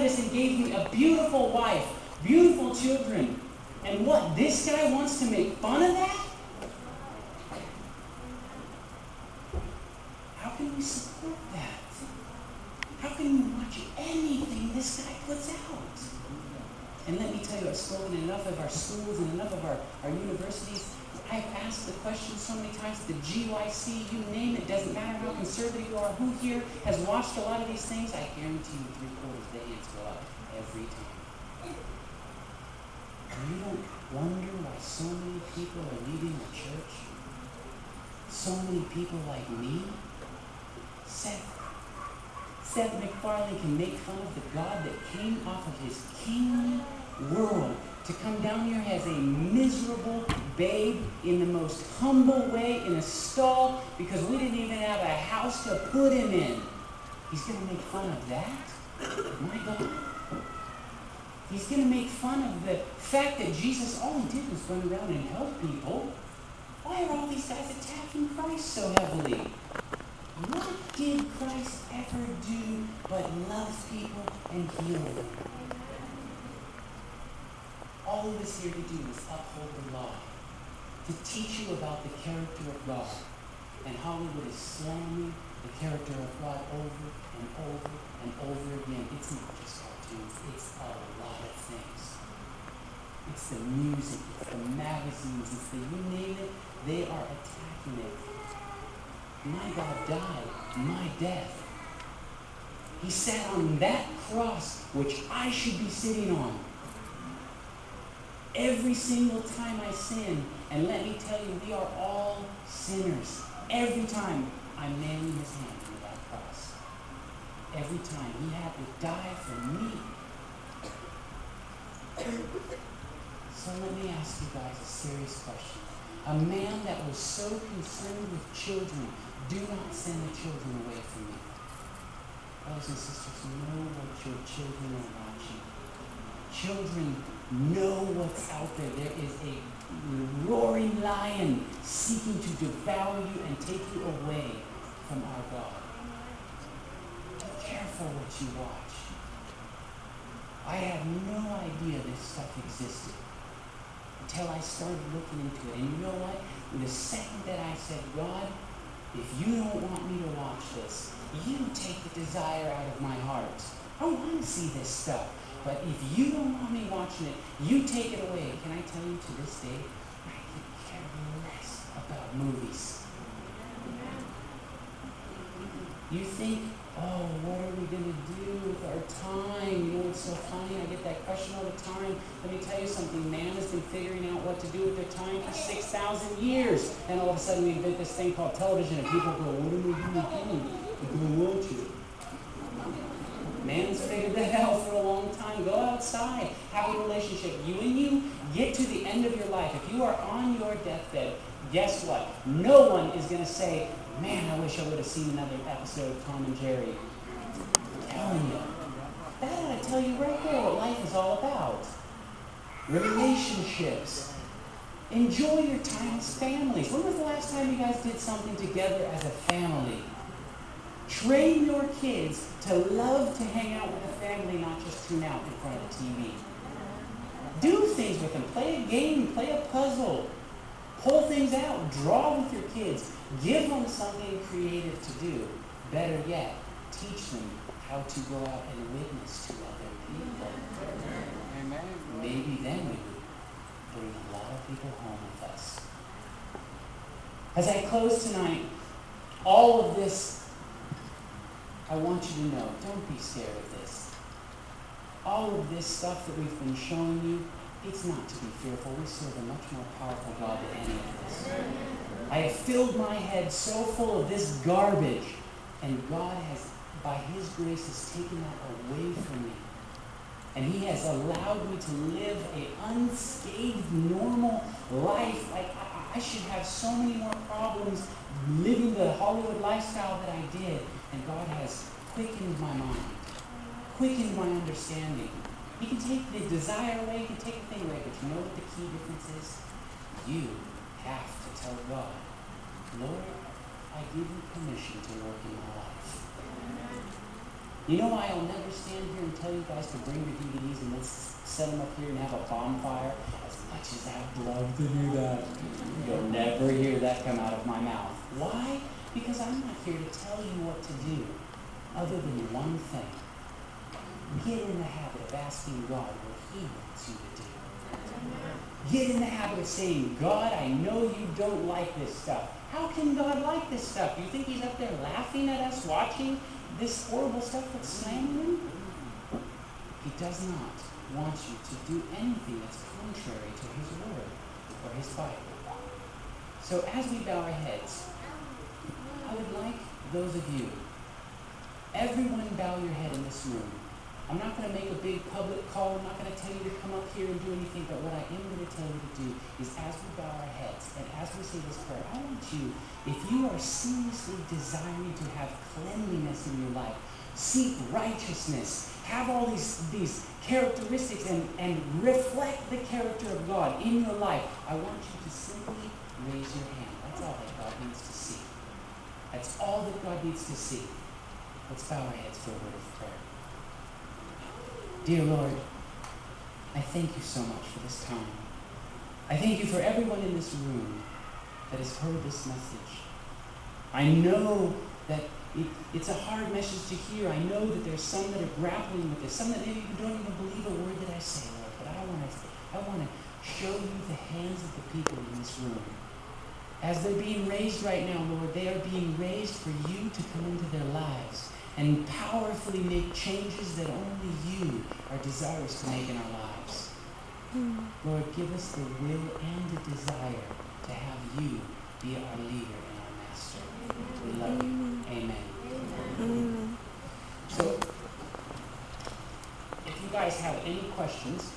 this and gave me a beautiful wife, beautiful children. And what, this guy wants to make fun of that? How can we support that? How can we watch anything this guy puts out? And let me tell you, I've spoken in enough of our schools and enough of our universities. I've asked the question so many times, the GYC, you name it, doesn't matter how conservative you are, who here has watched a lot of these things, I guarantee you 3/4 the answer up every time. And you don't wonder why so many people are leaving the church? So many people like me? Seth MacFarlane can make fun of the God that came off of his kingly world to come down here as a miserable babe in the most humble way in a stall because we didn't even have a house to put him in. He's going to make fun of that? My God. He's going to make fun of the fact that Jesus, all he did was run around and help people. Why are all these guys attacking Christ so heavily? What did Christ ever do but love people and heal them? All of us here to do is uphold the law, to teach you about the character of God. And Hollywood is slamming the character of God over and over and over again. It's not just cartoons, it's a lot of things. It's the music, it's the magazines, it's the you name it, they are attacking it. My God died my death. He sat on that cross, which I should be sitting on. Every single time I sin, and let me tell you, we are all sinners. Every time I'm nailing his hand to that cross. Every time he had to die for me. So let me ask you guys a serious question. A man that was so concerned with children, do not send the children away from me. Brothers and sisters, know what your children are watching. Children know what's out there. There is a roaring lion seeking to devour you and take you away from our God. Be careful what you watch. I had no idea this stuff existed until I started looking into it. And you know what? The second that I said, God, if you don't want me to watch this, you take the desire out of my heart. I want to see this stuff. But if you don't want me watching it, you take it away. Can I tell you, to this day, I could care less about movies. You think, oh, what are we going to do with our time? You know, it's so funny. I get that question all the time. Let me tell you something. Man has been figuring out what to do with their time for 6,000 years. And all of a sudden we invent this thing called television, and people go, what are we doing? We're going to watch it. Man's figured that out for a long time. Go outside. Have a relationship. You and you get to the end of your life. If you are on your deathbed, guess what? No one is going to say, man, I wish I would have seen another episode of Tom and Jerry. I'm telling you. That ought to tell you right there what life is all about. Relationships. Enjoy your time as families. When was the last time you guys did something together as a family? Train your kids to love to hang out with the family, not just tune out in front of the TV. Do things with them. Play a game. Play a puzzle. Pull things out. Draw with your kids. Give them something creative to do. Better yet, teach them how to go out and witness to other people. Amen. Maybe then we would bring a lot of people home with us. As I close tonight, all of this, I want you to know, don't be scared of this. All of this stuff that we've been showing you, it's not to be fearful. We serve a much more powerful God than any of this. I have filled my head so full of this garbage, and God has, by his grace, has taken that away from me. And he has allowed me to live an unscathed, normal life. Like I should have so many more problems living the Hollywood lifestyle that I did. And God has quickened my mind, quickened my understanding. He can take the desire away, he can take the thing away, but you know what the key difference is? You have to tell God, Lord, I give you permission to work in my life. You know why I'll never stand here and tell you guys to bring your DVDs and let's set them up here and have a bonfire? As much as I'd love to do that, you'll never hear that come out of my mouth. Why? Because I'm not here to tell you what to do, other than one thing. Get in the habit of asking God what He wants you to do. Get in the habit of saying, God, I know you don't like this stuff. How can God like this stuff? You think He's up there laughing at us, watching this horrible stuff that's slamming Him? He does not want you to do anything that's contrary to His Word or His Bible. So as we bow our heads, I would like those of you, everyone bow your head in this room. I'm not going to make a big public call. I'm not going to tell you to come up here and do anything. But what I am going to tell you to do is as we bow our heads and as we say this prayer, I want you, if you are seriously desiring to have cleanliness in your life, seek righteousness, have all these characteristics and reflect the character of God in your life, I want you to simply raise your hand. That's all that God needs to see. That's all that God needs to see. Let's bow our heads for a word of prayer. Dear Lord, I thank you so much for this time. I thank you for everyone in this room that has heard this message. I know that it's a hard message to hear. I know that there's some that are grappling with this, some that maybe don't even believe a word that I say, Lord. But I want to show you the hands of the people in this room. As they're being raised right now, Lord, they are being raised for you to come into their lives and powerfully make changes that only you are desirous to make in our lives. Lord, give us the will and the desire to have you be our leader and our master. We love you. Amen. So, if you guys have any questions,